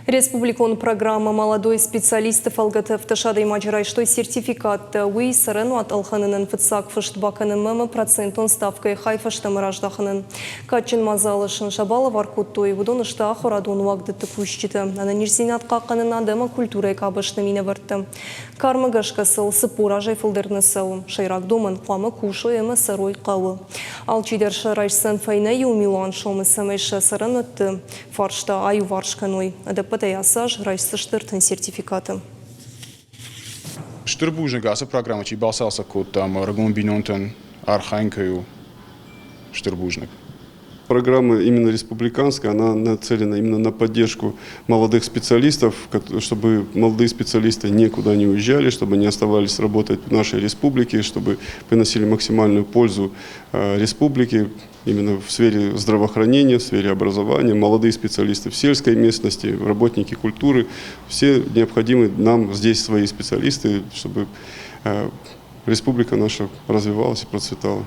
Республикон программа молодой специалистов ЛГТ в Ташадой Маджрай, что сертификат УИ сарену от Алханын фыцак фыштбаканын мэмэ процентон ставкой хайфаштамы раждаханын. Катчин мазалышын шабалы варкуттой вудон ышта хорадун вагды тыпущиты. Ана нирзинат каканын адема культурой кабышны мине варты. Кармы гашкасыл сыпура жайфылдырны сау. Шайрак домын қамы кушу эмэ сарой қауы. Алчидер шарайшсан файна юмилан шомы самайша саран өтті. Фаршта аю варшканой. Ясаж райсыштыртын сертификаты. Штырбужны гаса программа, чей балсался код там рагун бинонтон арханькою штырбужник. Программа именно республиканская, она нацелена именно на поддержку молодых специалистов, чтобы молодые специалисты никуда не уезжали, чтобы они оставались работать в нашей республике, чтобы приносили максимальную пользу республике именно в сфере здравоохранения, в сфере образования, молодые специалисты в сельской местности, работники культуры. Все необходимы нам здесь свои специалисты, чтобы республика наша развивалась и процветала.